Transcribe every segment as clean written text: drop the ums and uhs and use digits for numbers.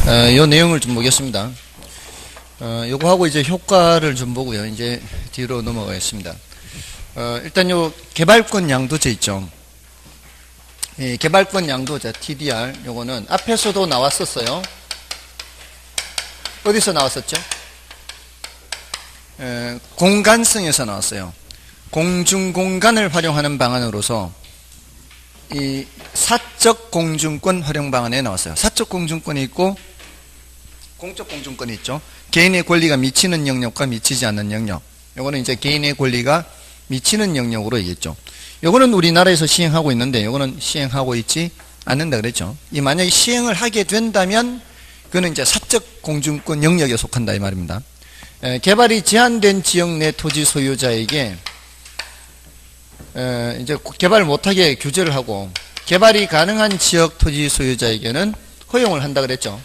요 내용을 좀 보겠습니다. 요거 하고 이제 효과를 좀 보고요. 이제 뒤로 넘어가겠습니다. 일단 요 개발권 양도제 있죠. 이 개발권 양도제 TDR 요거는 앞에서도 나왔었어요. 어디서 나왔었죠? 공간성에서 나왔어요. 공중공간을 활용하는 방안으로서 이 사적 공중권 활용 방안에 나왔어요. 사적 공중권이 있고 공적 공중권이 있죠. 개인의 권리가 미치는 영역과 미치지 않는 영역. 요거는 이제 개인의 권리가 미치는 영역으로 얘기했죠. 요거는 우리나라에서 시행하고 있는데 요거는 시행하고 있지 않는다 그랬죠. 이 만약에 시행을 하게 된다면 그거는 이제 사적 공중권 영역에 속한다 이 말입니다. 개발이 제한된 지역 내 토지 소유자에게 이제 개발 못하게 규제를 하고 개발이 가능한 지역 토지 소유자에게는 허용을 한다 그랬죠.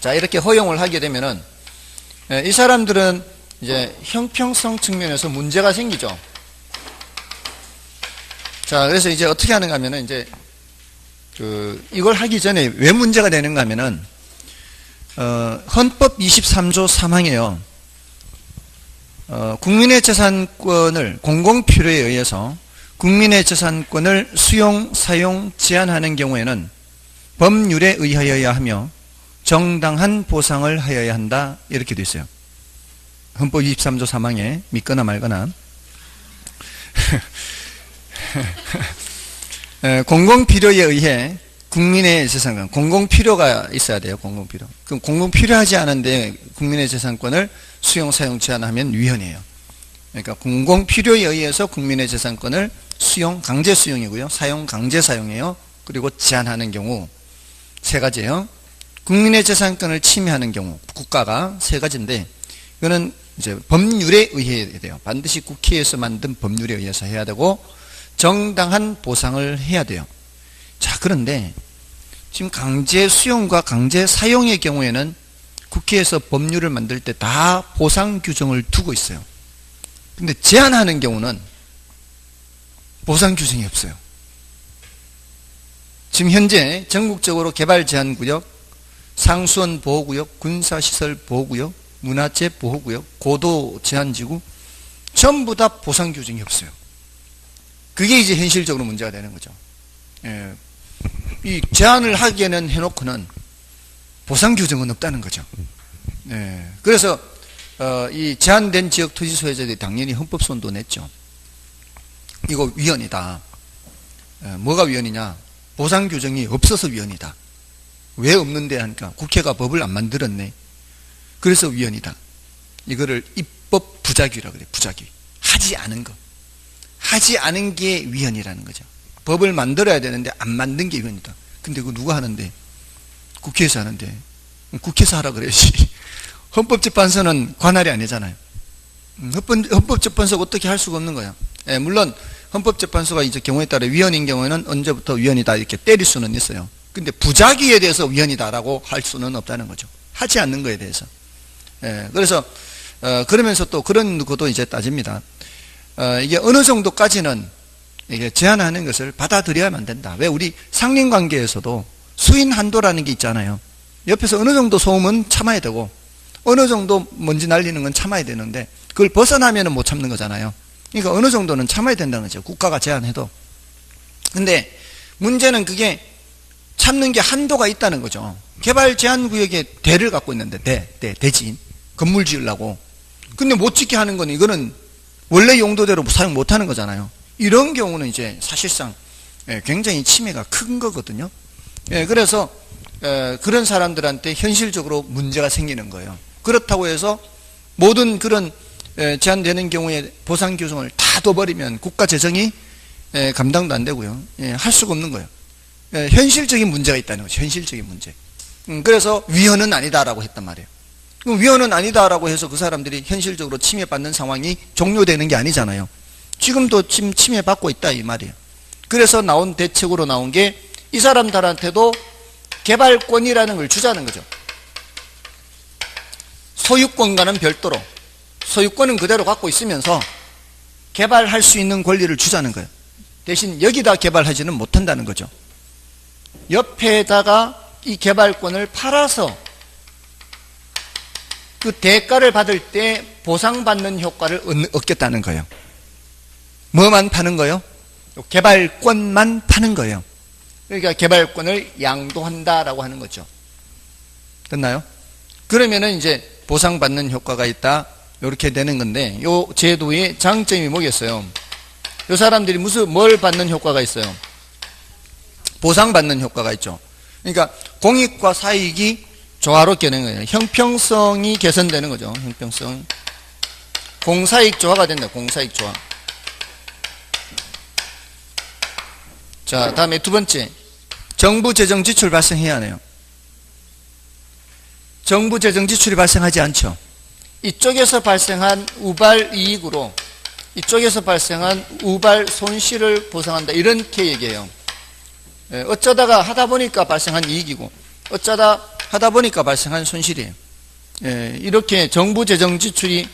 자, 이렇게 허용을 하게 되면은 이 사람들은 이제 형평성 측면에서 문제가 생기죠. 자, 그래서 이제 어떻게 하는가 하면은 이제 이걸 하기 전에 왜 문제가 되는가 하면은 헌법 23조 3항에요. 국민의 재산권을 공공필요에 의해서 국민의 재산권을 수용, 사용, 제한하는 경우에는 법률에 의하여야 하며 정당한 보상을 하여야 한다 이렇게 되어 있어요. 헌법 23조 3항에 믿거나 말거나 공공필요에 의해 국민의 재산권, 공공필요가 있어야 돼요. 공공필요. 그럼 공공필요하지 않은데 국민의 재산권을 수용, 사용, 제한하면 위헌이에요. 그러니까 공공필요에 의해서 국민의 재산권을 수용, 강제 수용이고요. 사용, 강제 사용이에요. 그리고 제한하는 경우 세 가지예요. 국민의 재산권을 침해하는 경우 국가가 세 가지인데 이거는 이제 법률에 의해야 돼요. 반드시 국회에서 만든 법률에 의해서 해야 되고 정당한 보상을 해야 돼요. 자, 그런데 지금 강제 수용과 강제 사용의 경우에는 국회에서 법률을 만들 때 다 보상 규정을 두고 있어요. 근데 제한하는 경우는 보상 규정이 없어요. 지금 현재 전국적으로 개발 제한 구역, 상수원 보호구역, 군사시설 보호구역, 문화재 보호구역, 고도 제한지구 전부 다 보상 규정이 없어요. 그게 이제 현실적으로 문제가 되는 거죠. 예. 이 제한을 하기에는 해놓고는 보상 규정은 없다는 거죠. 예. 그래서 이 제한된 지역 토지 소유자들이 당연히 헌법소원도 냈죠. 이거 위헌이다. 뭐가 위헌이냐? 보상 규정이 없어서 위헌이다. 왜 없는데 하니까 국회가 법을 안 만들었네. 그래서 위헌이다. 이거를 입법 부작위라고 그래요. 부작위. 하지 않은 거. 하지 않은 게 위헌이라는 거죠. 법을 만들어야 되는데 안 만든 게 위헌이다. 근데 그거 누가 하는데? 국회에서 하는데. 국회에서 하라 그래야지. 헌법재판소는 관할이 아니잖아요. 헌법재판소가 어떻게 할 수가 없는 거야. 예, 물론 헌법재판소가 이제 경우에 따라 위헌인 경우에는 언제부터 위헌이다 이렇게 때릴 수는 있어요. 근데 부작위에 대해서 위헌이다라고 할 수는 없다는 거죠. 하지 않는 거에 대해서. 예, 그래서 그러면서 또 그런 것도 이제 따집니다. 이게 어느 정도까지는 이게 제한하는 것을 받아들여야만 된다. 왜 우리 상린관계에서도 수인 한도라는 게 있잖아요. 옆에서 어느 정도 소음은 참아야 되고 어느 정도 먼지 날리는 건 참아야 되는데 그걸 벗어나면 못 참는 거잖아요. 그러니까 어느 정도는 참아야 된다는 거죠. 국가가 제한해도. 근데 문제는 그게 참는 게 한도가 있다는 거죠. 개발 제한 구역에 대를 갖고 있는데 대지 건물 지으려고. 근데 못 짓게 하는 건 이거는 원래 용도대로 사용 못 하는 거잖아요. 이런 경우는 이제 사실상 굉장히 침해가 큰 거거든요. 그래서 그런 사람들한테 현실적으로 문제가 생기는 거예요. 그렇다고 해서 모든 그런 제한되는 경우에 보상 규정을 다 둬버리면 국가 재정이 감당도 안 되고요. 할 수가 없는 거예요. 현실적인 문제가 있다는 거죠. 현실적인 문제. 그래서 위헌은 아니다라고 했단 말이에요. 위헌은 아니다라고 해서 그 사람들이 현실적으로 침해받는 상황이 종료되는 게 아니잖아요. 지금도 지금 침해받고 있다 이 말이에요. 그래서 나온 대책으로 나온 게 이 사람들한테도 개발권이라는 걸 주자는 거죠. 소유권과는 별도로 소유권은 그대로 갖고 있으면서 개발할 수 있는 권리를 주자는 거예요. 대신 여기다 개발하지는 못한다는 거죠. 옆에다가 이 개발권을 팔아서 그 대가를 받을 때 보상받는 효과를 얻겠다는 거예요. 뭐만 파는 거예요? 개발권만 파는 거예요. 그러니까 개발권을 양도한다라고 하는 거죠. 됐나요? 그러면은 이제 보상받는 효과가 있다. 이렇게 되는 건데, 요 제도의 장점이 뭐겠어요? 요 사람들이 뭘 받는 효과가 있어요? 보상받는 효과가 있죠. 그러니까 공익과 사익이 조화롭게 되는 거예요. 형평성이 개선되는 거죠. 형평성. 공사익 조화가 된다. 공사익 조화. 자, 다음에 두 번째. 정부 재정 지출 발생해야 하네요. 정부 재정 지출이 발생하지 않죠. 이쪽에서 발생한 우발 이익으로 이쪽에서 발생한 우발 손실을 보상한다. 이렇게 얘기해요. 어쩌다가 하다 보니까 발생한 이익이고 어쩌다 하다 보니까 발생한 손실이에요. 이렇게 정부 재정 지출이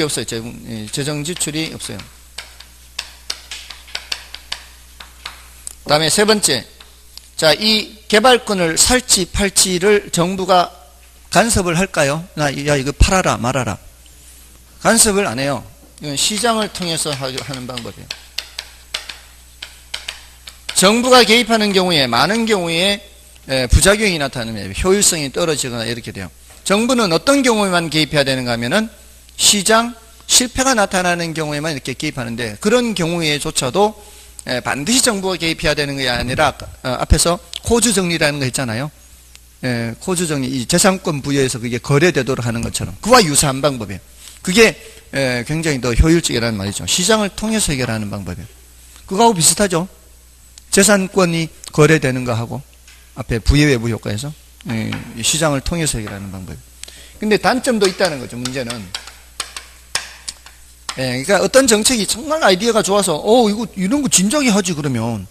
없어요. 재정 지출이 없어요. 다음에 세 번째. 자, 이 개발권을 살지 팔지를 정부가 간섭을 할까요? 야, 이거 팔아라 말아라. 간섭을 안 해요. 이건 시장을 통해서 하는 방법이에요. 정부가 개입하는 경우에 많은 경우에 부작용이 나타나면 효율성이 떨어지거나 이렇게 돼요. 정부는 어떤 경우에만 개입해야 되는가 하면은 시장 실패가 나타나는 경우에만 이렇게 개입하는데, 그런 경우에조차도 반드시 정부가 개입해야 되는 게 아니라 앞에서 코주 정리라는 거 있잖아요. 코주 정리, 이 재산권 부여에서 그게 거래되도록 하는 것처럼 그와 유사한 방법이에요. 그게 굉장히 더 효율적이라는 말이죠. 시장을 통해서 해결하는 방법이에요. 그거하고 비슷하죠. 재산권이 거래되는 거하고 앞에 부의외부 효과에서 시장을 통해서 해결하는 방법이에요. 근데 단점도 있다는 거죠. 문제는 그러니까 어떤 정책이 정말 아이디어가 좋아서 이거 이런 거 진작에 하지 그러면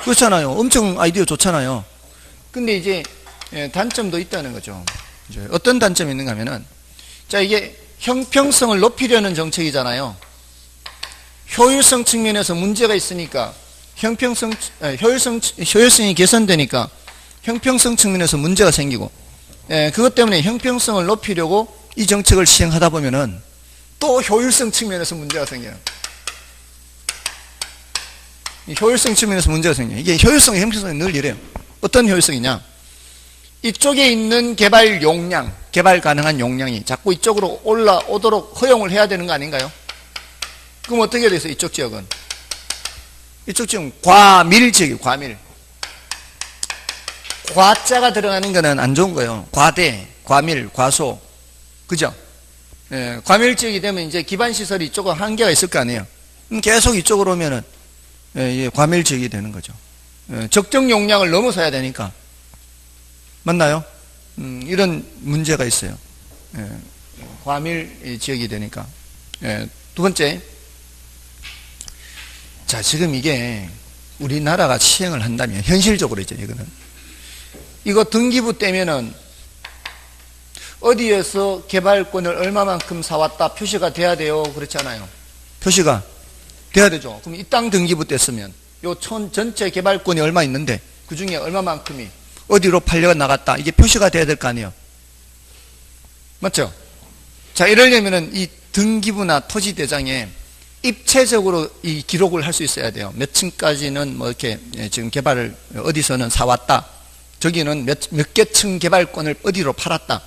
그렇잖아요. 엄청 아이디어 좋잖아요. 근데 이제 단점도 있다는 거죠. 이제 어떤 단점이 있는가 하면은, 자, 이게 형평성을 높이려는 정책이잖아요. 효율성 측면에서 문제가 있으니까 효율성이 개선되니까 형평성 측면에서 문제가 생기고, 그것 때문에 형평성을 높이려고 이 정책을 시행하다 보면은 또 효율성 측면에서 문제가 생겨요. 효율성 측면에서 문제가 생겨요. 이게 효율성, 형평성이 늘 이래요. 어떤 효율성이냐? 이쪽에 있는 개발 용량, 개발 가능한 용량이 자꾸 이쪽으로 올라오도록 허용을 해야 되는 거 아닌가요? 그럼 어떻게 돼서 이쪽 지역은? 이쪽 지역은 과밀 지역이에요. 과밀. 과자가 들어가는 거는 안 좋은 거예요. 과대, 과밀, 과소. 그죠? 과밀 지역이 되면 이제 기반 시설이 이쪽은 한계가 있을 거 아니에요. 계속 이쪽으로 오면은 과밀 지역이 되는 거죠. 적정 용량을 넘어서야 되니까. 맞나요? 이런 문제가 있어요. 과밀 지역이 되니까. 두 번째. 자, 지금 이게 우리나라가 시행을 한다면, 현실적으로 이제 이거 등기부 떼면은 어디에서 개발권을 얼마만큼 사왔다 표시가 돼야 돼요. 그렇잖아요. 표시가 돼야 되죠. 그럼 이 땅 등기부 뗐으면 요 촌 전체 개발권이 얼마 있는데 그 중에 얼마만큼이 어디로 팔려 나갔다. 이게 표시가 돼야 될 거 아니에요. 맞죠? 자, 이러려면은 이 등기부나 토지대장에 입체적으로 이 기록을 할 수 있어야 돼요. 몇 층까지는 뭐 이렇게 지금 개발을 어디서는 사왔다. 저기는 몇 개 층 개발권을 어디로 팔았다.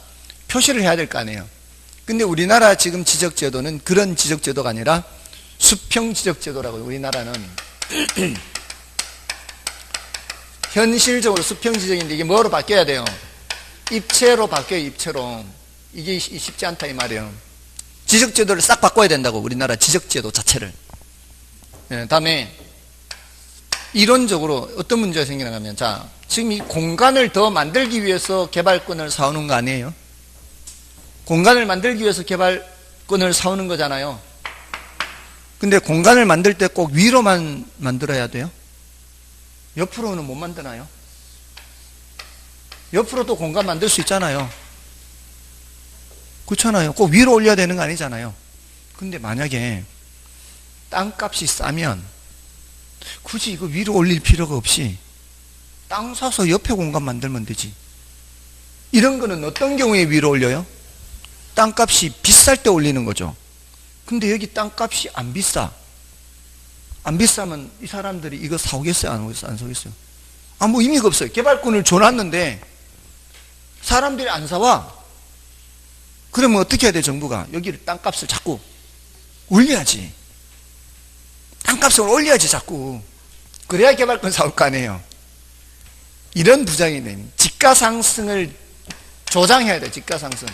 표시를 해야 될 거 아니에요. 근데 우리나라 지금 지적제도는 그런 지적제도가 아니라 수평 지적제도라고요. 우리나라는 현실적으로 수평 지적인데 이게 뭐로 바뀌어야 돼요? 입체로 바뀌어요. 입체로. 이게 쉽지 않다 이 말이에요. 지적제도를 싹 바꿔야 된다고. 우리나라 지적제도 자체를. 다음에 이론적으로 어떤 문제가 생기는가 하면, 자, 지금 이 공간을 더 만들기 위해서 개발권을 사오는 거 아니에요? 공간을 만들기 위해서 개발권을 사오는 거잖아요. 근데 공간을 만들 때 꼭 위로만 만들어야 돼요? 옆으로는 못 만드나요? 옆으로도 공간 만들 수 있잖아요. 그렇잖아요. 꼭 위로 올려야 되는 거 아니잖아요. 근데 만약에 땅값이 싸면 굳이 이거 위로 올릴 필요가 없이 땅 사서 옆에 공간 만들면 되지. 이런 거는 어떤 경우에 위로 올려요? 땅값이 비쌀 때 올리는 거죠. 근데 여기 땅값이 안 비싸. 안 비싸면 이 사람들이 이거 사오겠어요? 안 사오겠어요? 아무 의미가 없어요. 개발권을 줘놨는데 사람들이 안 사와. 그러면 어떻게 해야 돼, 정부가? 여기를 땅값을 자꾸 올려야지. 땅값을 올려야지, 자꾸. 그래야 개발권 사올 거 아니에요. 이런 부작용이 됩니다. 집가 상승을 조장해야 돼, 집가 상승.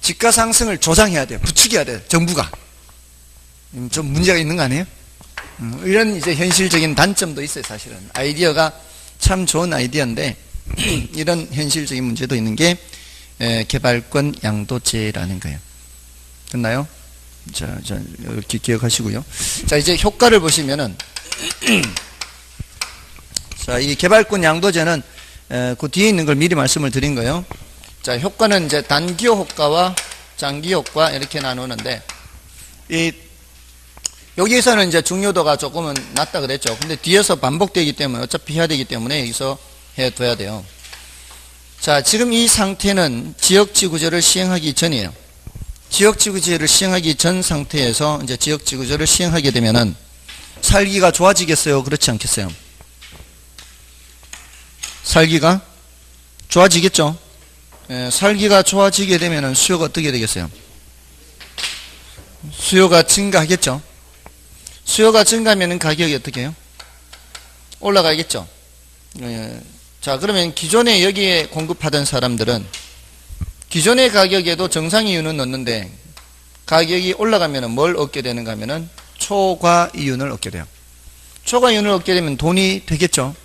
집가 상승을 조장해야 돼, 부추겨야 돼, 정부가. 좀 문제가 있는 거 아니에요? 이런 이제 현실적인 단점도 있어요, 사실은. 아이디어가 참 좋은 아이디어인데, 이런 현실적인 문제도 있는 게, 개발권 양도제라는 거예요. 됐나요? 자, 이렇게 기억하시고요. 자, 이제 효과를 보시면은, 자, 이 개발권 양도제는, 그 뒤에 있는 걸 미리 말씀을 드린 거예요. 자, 효과는 이제 단기 효과와 장기 효과 이렇게 나누는데, 여기에서는 이제 중요도가 조금은 낮다 그랬죠. 근데 뒤에서 반복되기 때문에 어차피 해야 되기 때문에 여기서 해둬야 돼요. 자, 지금 이 상태는 지역지구제를 시행하기 전이에요. 지역지구제를 시행하기 전 상태에서 이제 지역지구제를 시행하게 되면은 살기가 좋아지겠어요? 그렇지 않겠어요? 살기가 좋아지겠죠? 살기가 좋아지게 되면은 수요가 어떻게 되겠어요? 수요가 증가하겠죠? 수요가 증가하면 가격이 어떻게 해요? 올라가겠죠? 자, 그러면 기존에 여기에 공급하던 사람들은 기존의 가격에도 정상이윤은 넣는데 가격이 올라가면 뭘 얻게 되는가 하면은 초과이윤을 얻게 돼요. 초과이윤을 얻게 되면 돈이 되겠죠?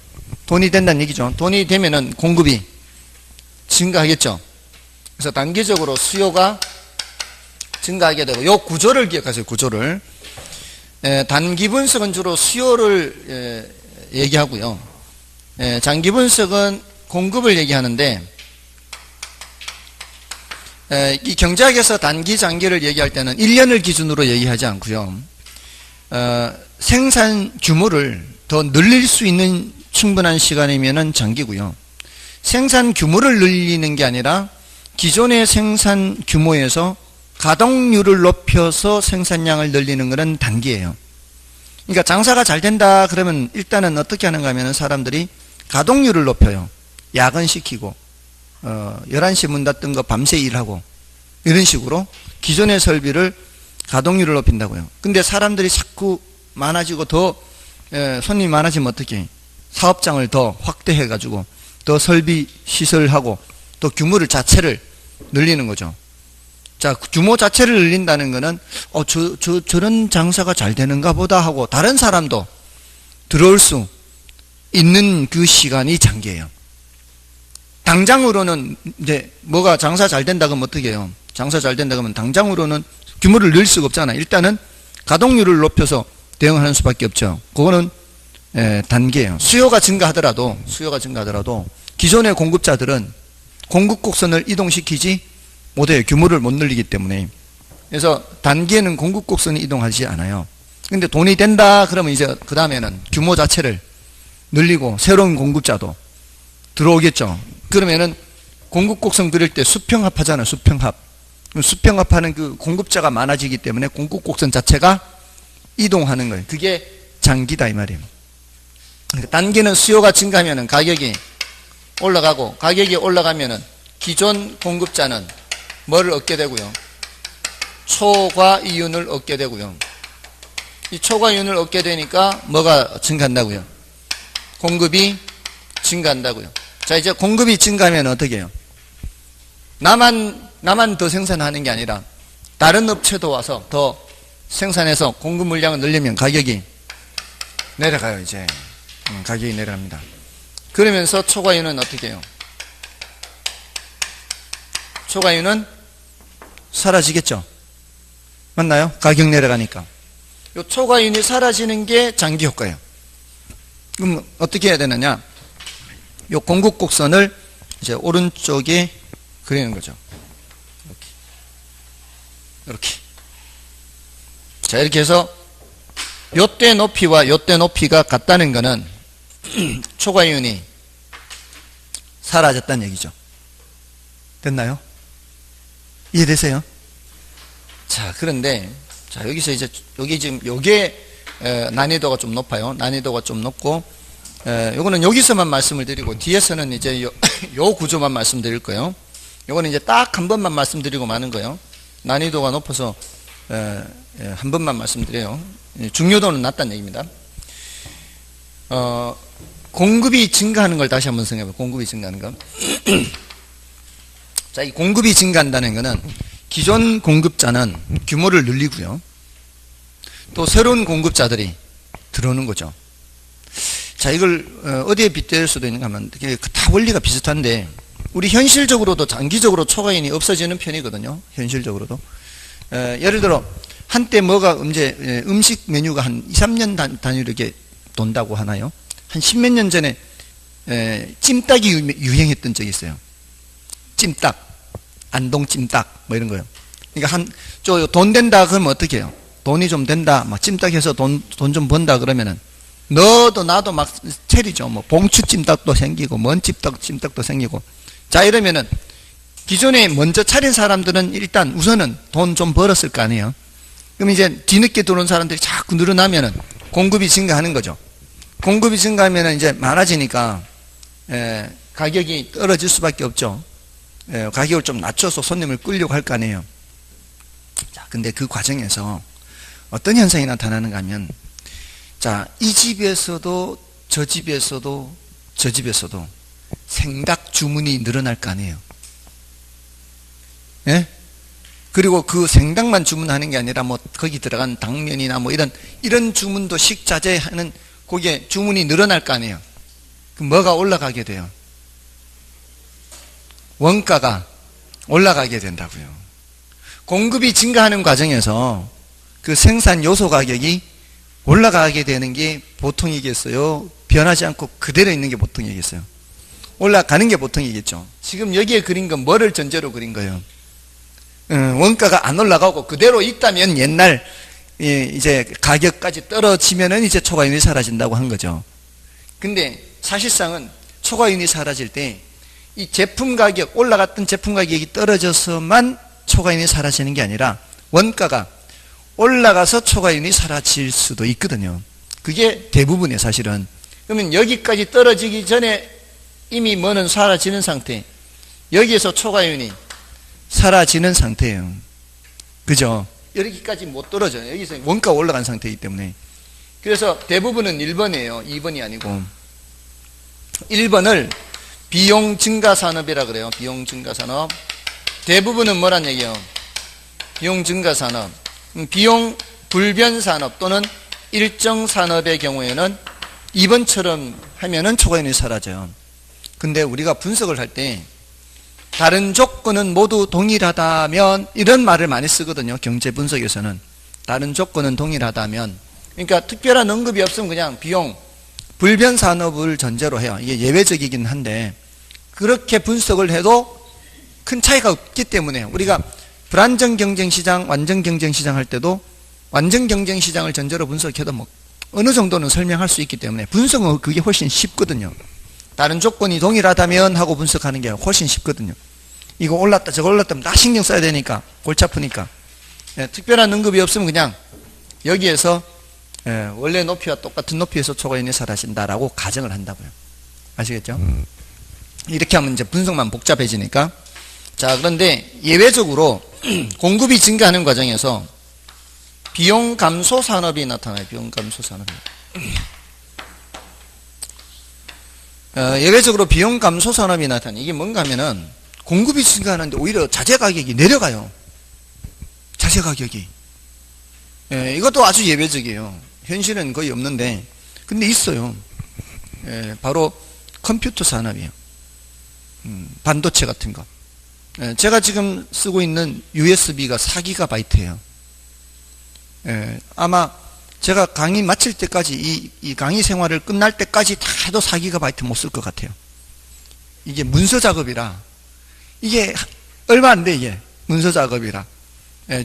돈이 된다는 얘기죠. 돈이 되면은 공급이 증가하겠죠? 그래서 단기적으로 수요가 증가하게 되고, 요 구조를 기억하세요, 구조를. 단기 분석은 주로 수요를 얘기하고요. 장기 분석은 공급을 얘기하는데, 이 경제학에서 단기, 장기를 얘기할 때는 1년을 기준으로 얘기하지 않고요. 생산 규모를 더 늘릴 수 있는 충분한 시간이면은 장기고요. 생산 규모를 늘리는 게 아니라 기존의 생산 규모에서 가동률을 높여서 생산량을 늘리는 것은 단기예요. 그러니까 장사가 잘 된다 그러면 일단은 어떻게 하는가 하면 사람들이 가동률을 높여요. 야근시키고 11시 문 닫던 거 밤새 일하고 이런 식으로 기존의 설비를 가동률을 높인다고요. 근데 사람들이 자꾸 많아지고 더 손님이 많아지면 어떻게 해요? 사업장을 더 확대해 가지고 더 설비 시설하고 또 규모를 자체를 늘리는 거죠. 자, 규모 자체를 늘린다는 거는 저런 장사가 잘 되는가 보다 하고 다른 사람도 들어올 수 있는 그 시간이 장기예요. 당장으로는 이제 뭐가 장사 잘 된다 그러면 어떻게 해요? 장사 잘 된다 그러면 당장으로는 규모를 늘 수가 없잖아요. 일단은 가동률을 높여서 대응하는 수밖에 없죠. 그거는 단계예요. 수요가 증가하더라도 기존의 공급자들은 공급 곡선을 이동시키지 못해요. 규모를 못 늘리기 때문에. 그래서 단기에는 공급 곡선이 이동하지 않아요. 근데 돈이 된다 그러면 이제 그 다음에는 규모 자체를 늘리고 새로운 공급자도 들어오겠죠. 그러면은 공급 곡선 그릴 때 수평합 하잖아요. 수평합. 수평합하는 그 공급자가 많아지기 때문에 공급 곡선 자체가 이동하는 거예요. 그게 장기다 이 말이에요. 그러니까 단기는 수요가 증가하면은 가격이 올라가고, 가격이 올라가면은 기존 공급자는 뭐를 얻게 되고요? 초과이윤을 얻게 되고요. 이 초과이윤을 얻게 되니까 뭐가 증가한다고요? 공급이 증가한다고요. 자, 이제 공급이 증가하면 어떻게 해요? 나만 더 생산하는 게 아니라 다른 업체도 와서 더 생산해서 공급 물량을 늘리면 가격이 내려가요. 이제 가격이 내려갑니다. 그러면서 초과이윤은 어떻게 해요? 초과이윤은 사라지겠죠. 맞나요? 가격 내려가니까. 이 초과이윤이 사라지는 게 장기 효과예요. 그럼 어떻게 해야 되느냐? 이 공급 곡선을 이제 오른쪽에 그리는 거죠. 이렇게. 자, 이렇게 해서 요때 높이와 요때 높이가 같다는 것은 초과이온이 사라졌다는 얘기죠. 됐나요? 이해되세요? 자, 그런데 자, 여기서 이제 여기 지금 요게 난이도가 좀 높아요. 난이도가 좀 높고 요거는 여기서만 말씀을 드리고 뒤에서는 이제 요 구조만 말씀드릴 거예요. 요거는 이제 딱 한 번만 말씀드리고 마는 거예요. 난이도가 높아서 한 번만 말씀드려요. 중요도는 낮다는 얘기입니다. 공급이 증가하는 걸 다시 한번 생각해봐요. 공급이 증가하는 거. 자, 이 공급이 증가한다는 것은 기존 공급자는 규모를 늘리고요. 또 새로운 공급자들이 들어오는 거죠. 자, 이걸 어디에 빗댈 수도 있는가 하면 다 원리가 비슷한데 우리 현실적으로도 장기적으로 초과이온이 없어지는 편이거든요. 현실적으로도. 예를 들어 한때 뭐가 음식 메뉴가 한 2, 3년 단위로 이렇게 돈다고 하나요? 한 10몇 년 전에 찜닭이 유행했던 적이 있어요. 찜닭, 안동 찜닭 뭐 이런 거요. 그러니까 돈 된다 그러면 어떻게 해요? 돈이 좀 된다, 막 찜닭해서 돈 좀 번다 그러면은 너도 나도 막 체리죠. 뭐 봉추 찜닭도 생기고 먼 찜닭도 생기고. 자, 이러면은 기존에 먼저 차린 사람들은 일단 우선은 돈 좀 벌었을 거 아니에요. 그럼 이제 뒤늦게 들어온 사람들이 자꾸 늘어나면은 공급이 증가하는 거죠. 공급이 증가하면은 이제 많아지니까 가격이 떨어질 수밖에 없죠. 가격을 좀 낮춰서 손님을 끌려고 할 거 아니에요. 자, 근데 그 과정에서 어떤 현상이 나타나는가 하면, 자, 이 집에서도 저 집에서도 저 집에서도 생닭 주문이 늘어날 거 아니에요. 예? 그리고 그 생닭만 주문하는 게 아니라 뭐 거기 들어간 당면이나 뭐 이런 주문도 식자재하는 거기에 주문이 늘어날 거 아니에요. 그럼 뭐가 올라가게 돼요? 원가가 올라가게 된다고요. 공급이 증가하는 과정에서 그 생산 요소 가격이 올라가게 되는 게 보통이겠어요? 변하지 않고 그대로 있는 게 보통이겠어요? 올라가는 게 보통이겠죠. 지금 여기에 그린 건 뭐를 전제로 그린 거예요? 원가가 안 올라가고 그대로 있다면 옛날 이제 가격까지 떨어지면은 이제 초과이온이 사라진다고 한 거죠. 근데 사실상은 초과이온이 사라질 때 이 제품 가격, 올라갔던 제품 가격이 떨어져서만 초과이온이 사라지는 게 아니라 원가가 올라가서 초과이온이 사라질 수도 있거든요. 그게 대부분이에요, 사실은. 그러면 여기까지 떨어지기 전에 이미 뭐는 사라지는 상태, 여기에서 초과이온이 사라지는 상태예요. 그죠? 여기까지 못 떨어져요. 여기서 원가가 올라간 상태이기 때문에. 그래서 대부분은 1번이에요. 2번이 아니고. 1번을 비용 증가 산업이라 그래요. 비용 증가 산업. 대부분은 뭐란 얘기예요? 비용 증가 산업. 비용 불변 산업 또는 일정 산업의 경우에는 2번처럼 하면은 초과이온이 사라져요. 근데 우리가 분석을 할 때 다른 조건은 모두 동일하다면 이런 말을 많이 쓰거든요. 경제 분석에서는. 다른 조건은 동일하다면. 그러니까 특별한 언급이 없으면 그냥 비용 불변 산업을 전제로 해요. 이게 예외적이긴 한데 그렇게 분석을 해도 큰 차이가 없기 때문에 우리가 불안정 경쟁시장, 완전 경쟁시장 할 때도 완전 경쟁시장을 전제로 분석해도 뭐 어느 정도는 설명할 수 있기 때문에 분석은 그게 훨씬 쉽거든요. 다른 조건이 동일하다면 하고 분석하는 게 훨씬 쉽거든요. 이거 올랐다 저거 올랐다면 다 신경 써야 되니까 골치 아프니까. 특별한 언급이 없으면 그냥 여기에서 원래 높이와 똑같은 높이에서 초과이온이 사라진다라고 가정을 한다고요. 아시겠죠? 이렇게 하면 이제 분석만 복잡해지니까. 자, 그런데 예외적으로 공급이 증가하는 과정에서 비용 감소 산업이 나타나요. 비용 감소 산업이. 예외적으로 비용 감소 산업이 나타나요. 이게 뭔가 하면은 공급이 증가하는데 오히려 자재 가격이 내려가요. 자재 가격이. 이것도 아주 예외적이에요. 현실은 거의 없는데 근데 있어요. 바로 컴퓨터 산업이에요. 반도체 같은 거. 제가 지금 쓰고 있는 USB가 4GB예요. 아마 제가 강의 마칠 때까지 이 강의 생활을 끝날 때까지 다 해도 4GB 못 쓸 것 같아요. 이게 문서 작업이라 이게 얼마 안 돼. 이게 문서 작업이라.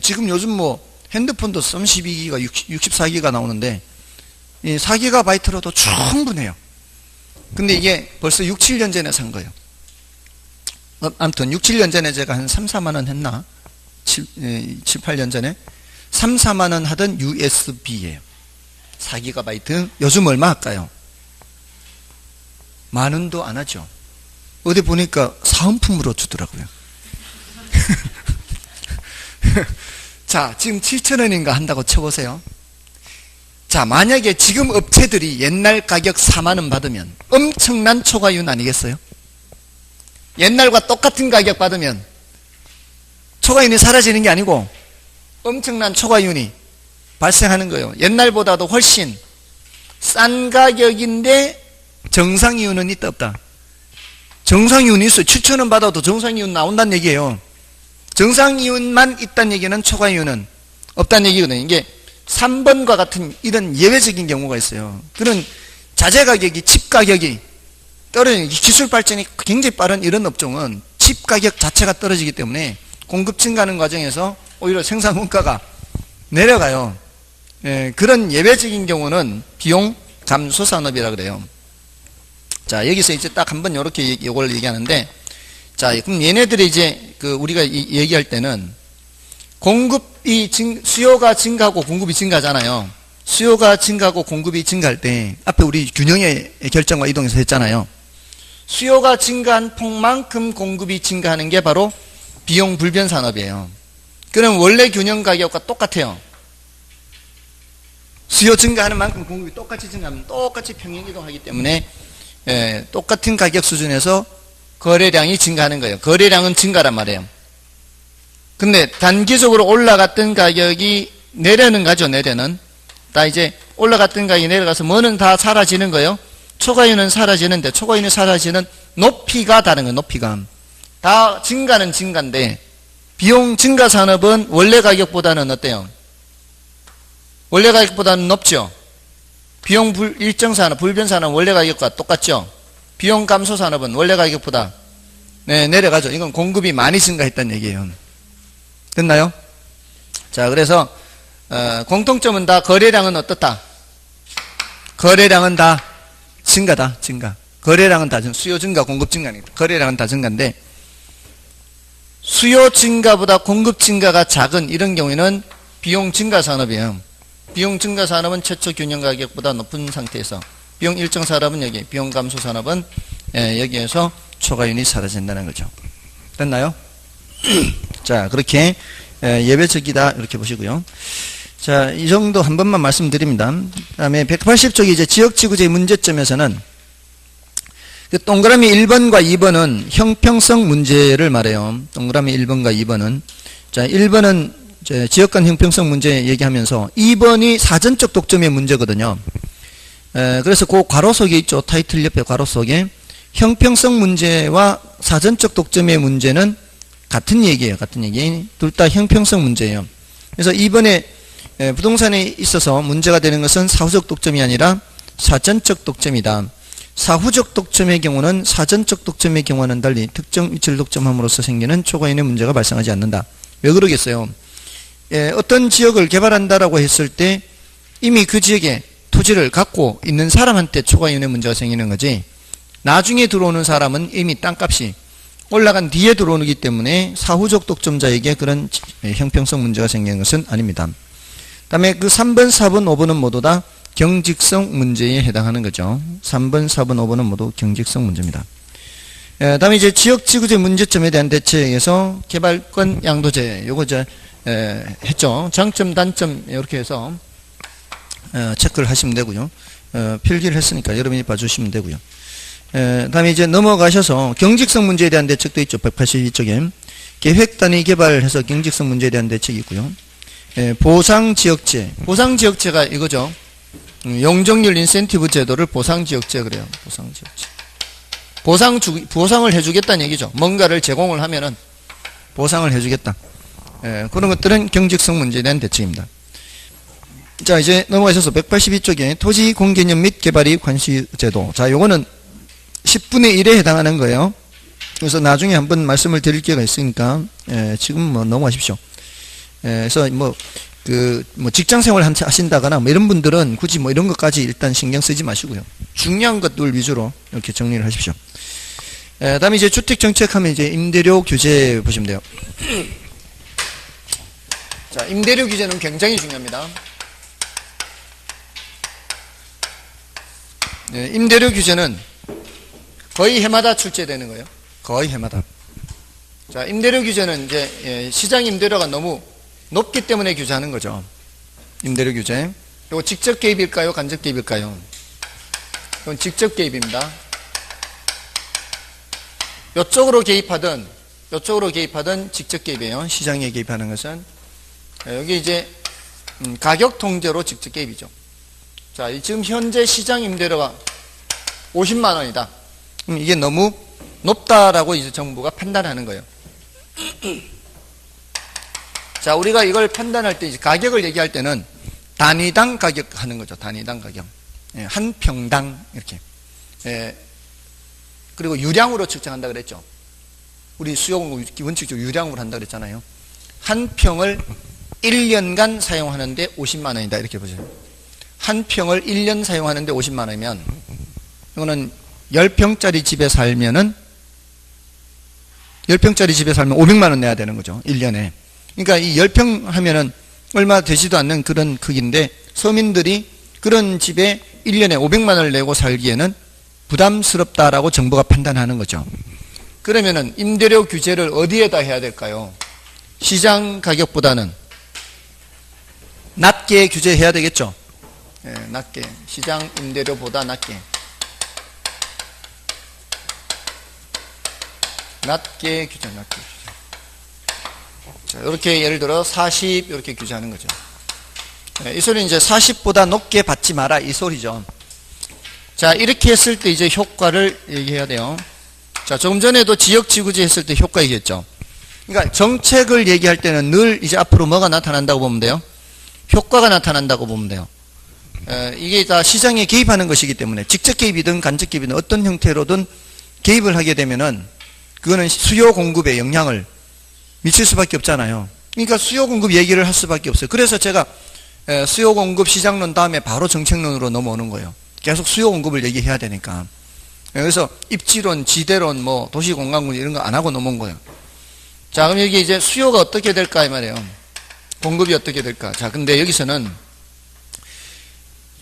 지금 요즘 뭐 핸드폰도 32기가 64기가 나오는데 이 4GB로도 충분해요. 근데 이게 벌써 6, 7년 전에 산 거예요. 아무튼 6, 7년 전에 제가 한 3, 4만 원 했나? 7, 8년 전에 3, 4만 원 하던 USB예요. 4GB. 요즘 얼마 할까요? 10,000원도 안 하죠. 어디 보니까 사은품으로 주더라고요. 자, 지금 7,000원인가 한다고 쳐보세요. 자, 만약에 지금 업체들이 옛날 가격 4만 원 받으면 엄청난 초과이윤 아니겠어요? 옛날과 똑같은 가격 받으면 초과이윤이 사라지는 게 아니고 엄청난 초과이윤이 발생하는 거예요. 옛날보다도 훨씬 싼 가격인데 정상이윤은 있다 없다? 정상이윤이 있어요. 7,000원 받아도 정상이윤 나온다는 얘기예요. 정상이윤만 있다는 얘기는 초과이윤은 없다는 얘기거든요. 이게 3번과 같은 이런 예외적인 경우가 있어요. 그런 자재 가격이, 칩 가격이 떨어지는, 기술 발전이 굉장히 빠른 이런 업종은 칩 가격 자체가 떨어지기 때문에 공급 증가하는 과정에서 오히려 생산 원가가 내려가요. 예, 그런 예외적인 경우는 비용 감소 산업이라 그래요. 자, 여기서 이제 딱 한번 이렇게 이걸 얘기하는데, 자, 그럼 얘네들이 이제 우리가 얘기할 때는 수요가 증가하고 공급이 증가하잖아요. 수요가 증가하고 공급이 증가할 때 앞에 우리 균형의 결정과 이동에서 했잖아요. 수요가 증가한 폭만큼 공급이 증가하는 게 바로 비용 불변 산업이에요. 그럼 원래 균형 가격과 똑같아요. 수요 증가하는 만큼 공급이 똑같이 증가하면 똑같이 평행 이동하기 때문에 똑같은 가격 수준에서 거래량이 증가하는 거예요. 거래량은 증가란 말이에요. 근데 단기적으로 올라갔던 가격이 내려는 가죠. 내려는 다 이제 올라갔던 가격이 내려가서 뭐는 다 사라지는 거예요. 초과이윤은 사라지는데 초과이윤이 사라지는 높이가 다른 거예요. 높이가 다 증가는 증가인데 비용 증가 산업은 원래 가격보다는 어때요? 원래 가격보다는 높죠. 비용 일정 산업, 불변 산업은 원래 가격과 똑같죠. 비용 감소 산업은 원래 가격보다 내려가죠. 이건 공급이 많이 증가했다는 얘기예요. 됐나요? 자, 그래서 공통점은 다 거래량은 어떻다? 거래량은 다 증가다. 증가. 거래량은 다 수요 증가, 공급 증가니까 거래량은 다 증가인데 수요 증가보다 공급 증가가 작은 이런 경우에는 비용 증가 산업이에요. 비용 증가 산업은 최초 균형 가격보다 높은 상태에서 비용 일정 산업은 여기, 비용 감소 산업은 여기에서 초과이윤이 사라진다는 거죠. 됐나요? 자, 그렇게 예외적이다 이렇게 보시고요. 자, 이 정도 한 번만 말씀드립니다. 그 다음에 180쪽이 이제 지역지구제의 문제점에서는 그 동그라미 1번과 2번은 형평성 문제를 말해요. 동그라미 1번과 2번은. 자, 1번은 지역 간 형평성 문제 얘기하면서 2번이 사전적 독점의 문제거든요. 그래서 그 괄호 속에 있죠. 타이틀 옆에 괄호 속에 형평성 문제와 사전적 독점의 문제는 같은 얘기예요. 같은 얘기. 둘 다 형평성 문제예요. 그래서 이번에 부동산에 있어서 문제가 되는 것은 사후적 독점이 아니라 사전적 독점이다. 사후적 독점의 경우는 사전적 독점의 경우와는 달리 특정 위치를 독점함으로써 생기는 초과이윤의 문제가 발생하지 않는다. 왜 그러겠어요? 어떤 지역을 개발한다라고 했을 때 이미 그 지역에 토지를 갖고 있는 사람한테 초과이윤의 문제가 생기는 거지, 나중에 들어오는 사람은 이미 땅값이 올라간 뒤에 들어오기 때문에 사후적 독점자에게 그런 형평성 문제가 생기는 것은 아닙니다. 그 다음에 그 3번, 4번, 5번은 모두 다 경직성 문제에 해당하는 거죠. 3번, 4번, 5번은 모두 경직성 문제입니다. 그 다음에 이제 지역지구제 문제점에 대한 대책에서 개발권 양도제, 요거 이제 했죠. 장점, 단점 이렇게 해서 체크를 하시면 되고요. 필기를 했으니까 여러분이 봐주시면 되고요. 다음에 이제 넘어가셔서 경직성 문제에 대한 대책도 있죠. 182쪽에 계획 단위 개발해서 경직성 문제에 대한 대책이 있고요. 보상지역제, 보상지역제가 이거죠. 용적률 인센티브 제도를 보상지역제 그래요. 보상지역제. 보상을 해주겠다는 얘기죠. 뭔가를 제공을 하면은 보상을 해주겠다. 그런 것들은 경직성 문제에 대한 대책입니다. 자, 이제 넘어가셔서 182쪽에 토지 공개념 및 개발이익 관시제도. 자, 요거는 10분의 1에 해당하는 거예요. 그래서 나중에 한번 말씀을 드릴 기회가 있으니까 지금 뭐 넘어가십시오. 그래서 뭐 뭐 직장 생활 하신다거나 뭐 이런 분들은 굳이 뭐 이런 것까지 일단 신경 쓰지 마시고요. 중요한 것들 위주로 이렇게 정리를 하십시오. 다음에 이제 주택정책 하면 이제 임대료 규제 보시면 돼요. 자, 임대료 규제는 굉장히 중요합니다. 임대료 규제는 거의 해마다 출제되는 거예요. 거의 해마다. 자, 임대료 규제는 이제 시장 임대료가 너무 높기 때문에 규제하는 거죠. 임대료 규제. 이거 직접 개입일까요? 간접 개입일까요? 이건 직접 개입입니다. 이쪽으로 개입하든 직접 개입이에요. 시장에 개입하는 것은. 여기 이제 가격 통제로 직접 개입이죠. 자, 지금 현재 시장 임대료가 50만 원이다. 이게 너무 높다라고 이제 정부가 판단하는 거예요. 자, 우리가 이걸 판단할 때 이제 가격을 얘기할 때는 단위당 가격 하는 거죠. 단위당 가격. 한 평당 이렇게. 그리고 유량으로 측정한다 그랬죠. 우리 수요공급 원칙적으로 유량으로 한다 그랬잖아요. 한 평을 1년간 사용하는데 50만 원이다 이렇게 보세요. 한 평을 1년 사용하는데 50만 원이면 이거는 10평짜리 집에 살면은 10평짜리 집에 살면 500만 원 내야 되는 거죠. 1년에. 그러니까 이 10평 하면은 얼마 되지도 않는 그런 크기인데 서민들이 그런 집에 1년에 500만 원을 내고 살기에는 부담스럽다라고 정부가 판단하는 거죠. 그러면은 임대료 규제를 어디에다 해야 될까요? 시장 가격보다는 낮게 규제해야 되겠죠. 낮게. 시장 임대료보다 낮게. 낮게 규제. 자, 이렇게 예를 들어 40 이렇게 규제하는 거죠. 이 소리는 이제 40보다 높게 받지 마라 이 소리죠. 자, 이렇게 했을 때 이제 효과를 얘기해야 돼요. 자, 조금 전에도 지역지구제 했을 때 효과 얘기했죠. 그러니까 정책을 얘기할 때는 늘 이제 앞으로 뭐가 나타난다고 보면 돼요? 효과가 나타난다고 보면 돼요. 이게 다 시장에 개입하는 것이기 때문에 직접 개입이든 간접 개입이든 어떤 형태로든 개입을 하게 되면은 그거는 수요 공급에 영향을 미칠 수밖에 없잖아요. 그러니까 수요 공급 얘기를 할 수밖에 없어요. 그래서 제가 수요 공급 시장론 다음에 바로 정책론으로 넘어오는 거예요. 계속 수요 공급을 얘기해야 되니까. 그래서 입지론, 지대론, 뭐 도시공간군 이런 거 안 하고 넘어온 거예요. 자, 그럼 여기 이제 수요가 어떻게 될까 이 말이에요. 공급이 어떻게 될까. 자, 근데 여기서는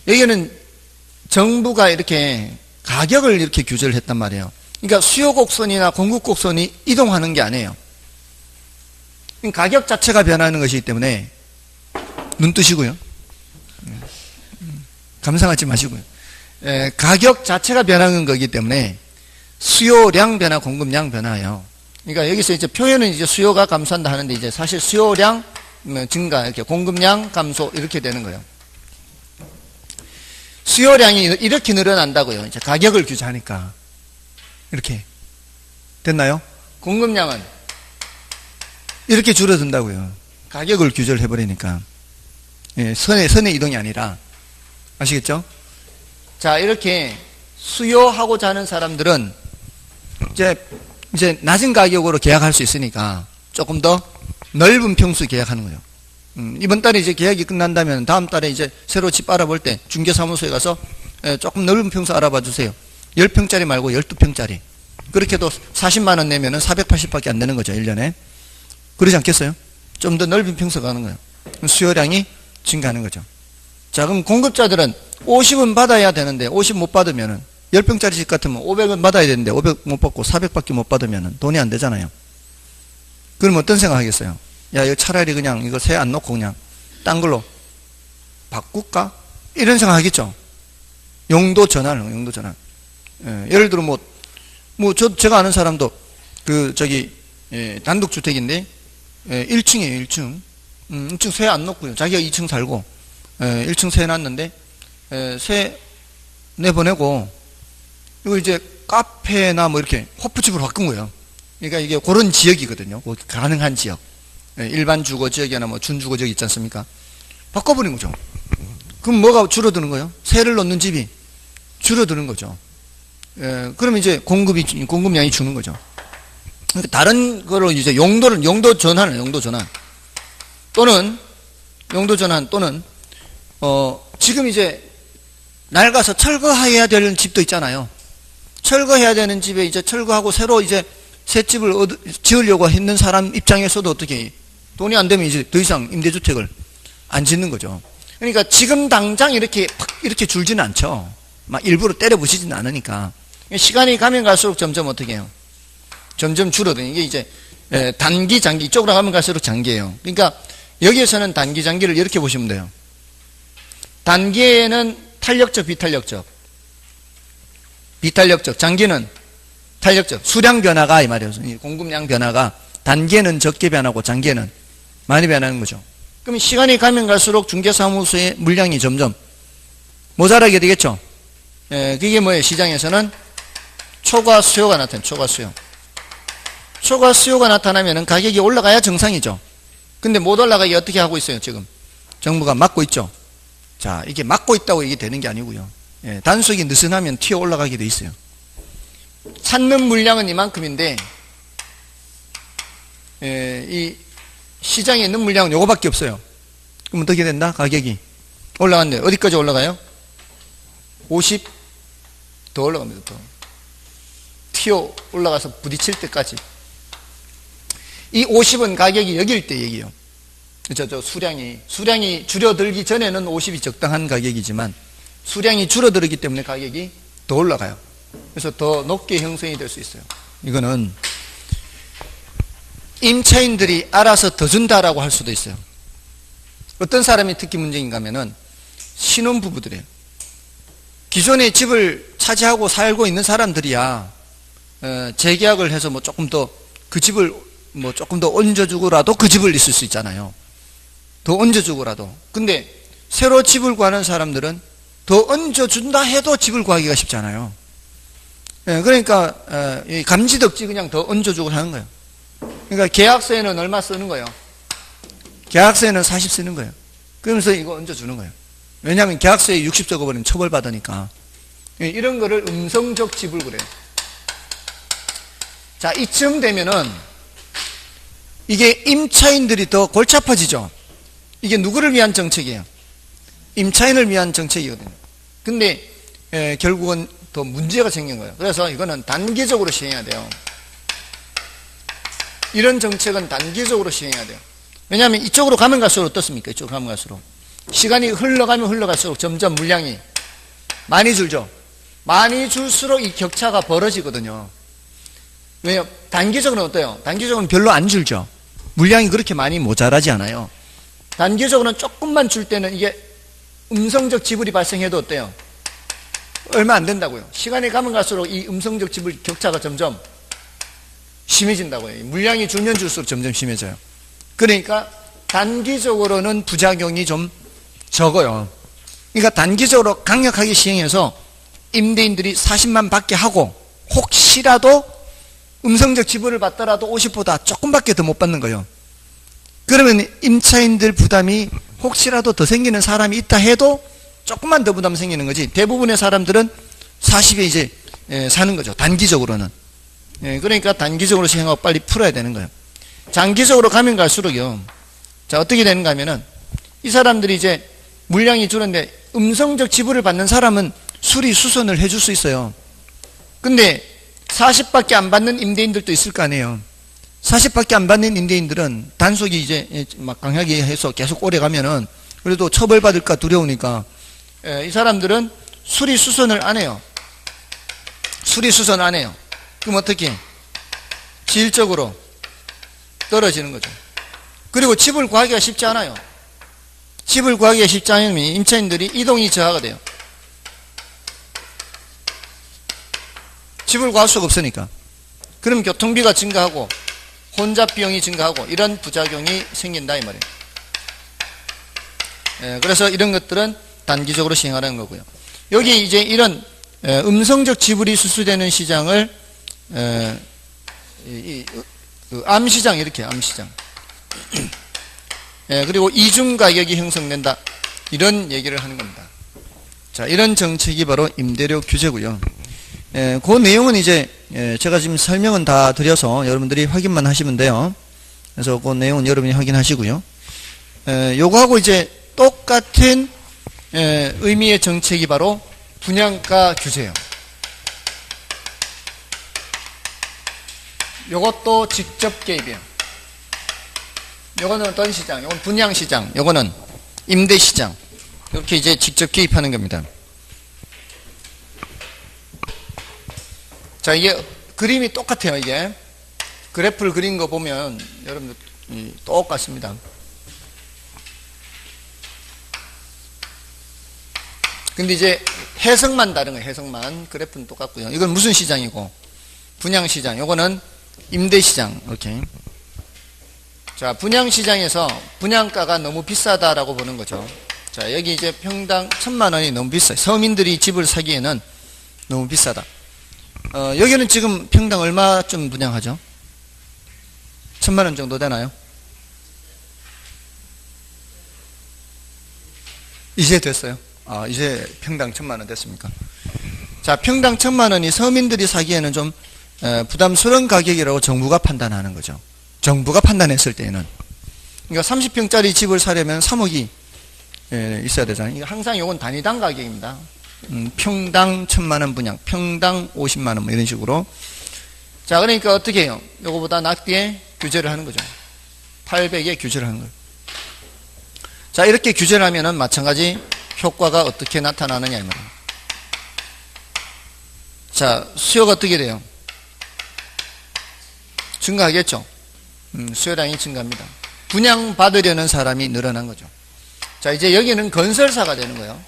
여기는 정부가 이렇게 가격을 이렇게 규제를 했단 말이에요. 그러니까 수요 곡선이나 공급 곡선이 이동하는 게 아니에요. 가격 자체가 변하는 것이기 때문에 눈 뜨시고요. 감상하지 마시고요. 가격 자체가 변하는 거기 때문에 수요량 변화, 공급량 변화예요. 그러니까 여기서 이제 표현은 이제 수요가 감소한다 하는데 이제 사실 수요량 증가, 이렇게 공급량 감소 이렇게 되는 거예요. 수요량이 이렇게 늘어난다고요. 이제 가격을 규제하니까. 이렇게. 됐나요? 공급량은 이렇게 줄어든다고요. 가격을 규제를 해버리니까. 예, 선의 이동이 아니라. 아시겠죠? 자, 이렇게 수요하고자 하는 사람들은 이제 낮은 가격으로 계약할 수 있으니까 조금 더 넓은 평수 계약하는 거예요. 이번 달에 이제 계약이 끝난다면 다음 달에 이제 새로 집 알아볼 때 중개사무소에 가서 조금 넓은 평수 알아봐 주세요. 10평짜리 말고 12평짜리. 그렇게 해도 40만 원 내면은 480밖에 안 되는 거죠, 1년에. 그러지 않겠어요? 좀 더 넓은 평수가 가는 거예요. 수요량이 증가하는 거죠. 자, 그럼 공급자들은 50은 받아야 되는데 50 못 받으면은 10평짜리 집 같으면 500은 받아야 되는데 500 못 받고 400밖에 못 받으면은 돈이 안 되잖아요. 그럼 어떤 생각 하겠어요? 야, 이거 차라리 그냥 이거 세 안 놓고 그냥 딴 걸로 바꿀까? 이런 생각 하겠죠. 용도 전환. 예를 들어 제가 아는 사람도 단독주택인데 1층이에요, 1층. 1층 세 안 놓고요. 자기가 2층 살고 1층 세 놨는데 세 내보내고 이거 이제 카페나 뭐 이렇게 호프집으로 바꾼 거예요. 그러니까 이게 그런 지역이거든요. 가능한 지역. 일반 주거 지역이나 뭐 준주거 지역 있지 않습니까? 바꿔버린 거죠. 그럼 뭐가 줄어드는 거예요? 세를 놓는 집이 줄어드는 거죠. 그러면 이제 공급량이 주는 거죠. 그러니까 다른 거로 이제 용도 전환. 또는 용도 전환 또는 지금 이제 낡아서 철거해야 되는 집도 있잖아요. 철거해야 되는 집에 이제 철거하고 새로 이제 새 집을 지으려고 했는 사람 입장에서도 어떻게 돈이 안 되면 이제 더 이상 임대주택을 안 짓는 거죠. 그러니까 지금 당장 이렇게 줄지는 않죠. 막 일부러 때려 부시지는 않으니까. 시간이 가면 갈수록 점점 어떻게 해요? 점점 줄어드는 이게 이제 단기, 장기 이쪽으로 가면 갈수록 장기예요. 그러니까 여기에서는 단기, 장기를 이렇게 보시면 돼요. 단기에는 탄력적, 비탄력적. 비탄력적. 장기는 탄력적. 수량 변화가 이 말이에요. 공급량 변화가 단기에는 적게 변하고 장기에는 많이 변하는 거죠. 그럼 시간이 가면 갈수록 중개사무소의 물량이 점점 모자라게 되겠죠. 그게 뭐예요? 시장에서는 초과 수요가 나타나요. 초과 수요. 초과 수요가 나타나면 가격이 올라가야 정상이죠. 근데 못 올라가게 어떻게 하고 있어요? 지금 정부가 막고 있죠. 자, 이게 막고 있다고 이게 되는 게 아니고요. 단속이 느슨하면 튀어 올라가게 돼 있어요. 찾는 물량은 이만큼인데 이 시장에 있는 물량은 요거밖에 없어요. 그럼 어떻게 된다? 가격이 올라갔는데 어디까지 올라가요? 50 더 올라갑니다. 더 튀어 올라가서 부딪힐 때까지. 이 50은 가격이 여길 때 얘기예요. 수량이 줄어들기 전에는 50이 적당한 가격이지만 수량이 줄어들기 때문에 가격이 더 올라가요. 그래서 더 높게 형성이 될 수 있어요. 이거는 임차인들이 알아서 더 준다라고 할 수도 있어요. 어떤 사람이 특히 문제인가 하면은 신혼부부들이에요. 기존에 집을 차지하고 살고 있는 사람들이야 재계약을 해서 뭐 조금 더 그 집을 뭐 조금 더 얹어주고라도 그 집을 있을 수 있잖아요. 더 얹어주고라도. 근데 새로 집을 구하는 사람들은 더 얹어준다 해도 집을 구하기가 쉽잖아요. 그러니까 감지덕지 그냥 더 얹어주고 하는 거예요. 그러니까 계약서에는 얼마 쓰는 거예요? 계약서에는 40 쓰는 거예요. 그러면서 이거 얹어주는 거예요. 왜냐하면 계약서에 60 적어버리면 처벌받으니까. 이런 거를 음성적 지불 그래요. 자, 이쯤 되면은 이게 임차인들이 더 골치 아파지죠. 이게 누구를 위한 정책이에요? 임차인을 위한 정책이거든요. 근데 결국은 더 문제가 생긴 거예요. 그래서 이거는 단기적으로 시행해야 돼요. 이런 정책은 단기적으로 시행해야 돼요. 왜냐하면 이쪽으로 가면 갈수록 어떻습니까? 이쪽으로 가면 갈수록 시간이 흘러가면 흘러갈수록 점점 물량이 많이 줄죠. 많이 줄수록 이 격차가 벌어지거든요. 왜요? 단기적으로는 어때요? 단기적으로는 별로 안 줄죠. 물량이 그렇게 많이 모자라지 않아요. 단기적으로는 조금만 줄 때는 이게 음성적 지불이 발생해도 어때요? 얼마 안 된다고요. 시간이 가면 갈수록 이 음성적 지불 격차가 점점 심해진다고요. 물량이 줄면 줄수록 점점 심해져요. 그러니까 단기적으로는 부작용이 좀 적어요. 그러니까 단기적으로 강력하게 시행해서 임대인들이 40만 받게 하고 혹시라도 음성적 지불을 받더라도 50보다 조금밖에 더 못 받는 거예요. 그러면 임차인들 부담이 혹시라도 더 생기는 사람이 있다 해도 조금만 더 부담 생기는 거지. 대부분의 사람들은 40에 이제 사는 거죠. 단기적으로는. 그러니까 단기적으로 시행하고 빨리 풀어야 되는 거예요. 장기적으로 가면 갈수록요. 자, 어떻게 되는가 하면은 이 사람들이 이제 물량이 줄었는데 음성적 지불을 받는 사람은 수리 수선을 해줄 수 있어요. 근데 40밖에 안 받는 임대인들도 있을 거 아니에요. 40밖에 안 받는 임대인들은 단속이 이제 막 강하게 해서 계속 오래 가면은 그래도 처벌받을까 두려우니까 이 사람들은 수리 수선을 안 해요. 수리 수선 안 해요. 그럼 어떻게? 질적으로 떨어지는 거죠. 그리고 집을 구하기가 쉽지 않아요. 집을 구하기가 쉽지 않으면 임차인들이 이동이 저하가 돼요. 집을 구할 수가 없으니까. 그럼 교통비가 증가하고 혼잡 비용이 증가하고 이런 부작용이 생긴다 이 말이에요. 그래서 이런 것들은 단기적으로 시행하라는 거고요. 여기 이제 이런 음성적 지불이 수수되는 시장을 암시장 이렇게 암시장. 그리고 이중 가격이 형성된다 이런 얘기를 하는 겁니다. 자, 이런 정책이 바로 임대료 규제고요. 그 내용은 이제 제가 지금 설명은 다 드려서 여러분들이 확인만 하시면 돼요. 그래서 그 내용은 여러분이 확인하시고요. 요거하고 이제 똑같은 의미의 정책이 바로 분양가 규제예요. 요것도 직접 개입이에요. 요거는 어떤 시장? 요건 분양시장, 요거는 임대시장. 이렇게 이제 직접 개입하는 겁니다. 자, 이게 그림이 똑같아요. 이게 그래프를 그린 거 보면 여러분들 똑같습니다. 근데 이제 해석만 다른 거예요. 해석만. 그래프는 똑같고요. 이건 무슨 시장이고, 분양시장, 요거는 임대시장. 이렇게. 자, 분양시장에서 분양가가 너무 비싸다라고 보는 거죠. 자, 여기 이제 평당 1,000만 원이 너무 비싸요. 서민들이 집을 사기에는 너무 비싸다. 여기는 지금 평당 얼마쯤 분양하죠? 1,000만 원 정도 되나요? 이제 됐어요. 이제 평당 1,000만 원 됐습니까? 자, 평당 1,000만 원이 서민들이 사기에는 좀 부담스러운 가격이라고 정부가 판단하는 거죠. 정부가 판단했을 때에는. 그러니까 30평짜리 집을 사려면 3억이 있어야 되잖아요. 이거 항상 이건 단위당 가격입니다. 평당 1,000만 원 분양, 평당 50만 원 뭐 이런 식으로. 자, 그러니까 어떻게 해요? 요거보다 낮게 규제를 하는 거죠. 800에 규제를 하는 거예요. 자, 이렇게 규제를 하면은 마찬가지 효과가 어떻게 나타나느냐 이 말이에요. 자, 수요가 어떻게 돼요? 증가하겠죠. 수요량이 증가합니다. 분양받으려는 사람이 늘어난 거죠. 자, 이제 여기는 건설사가 되는 거예요.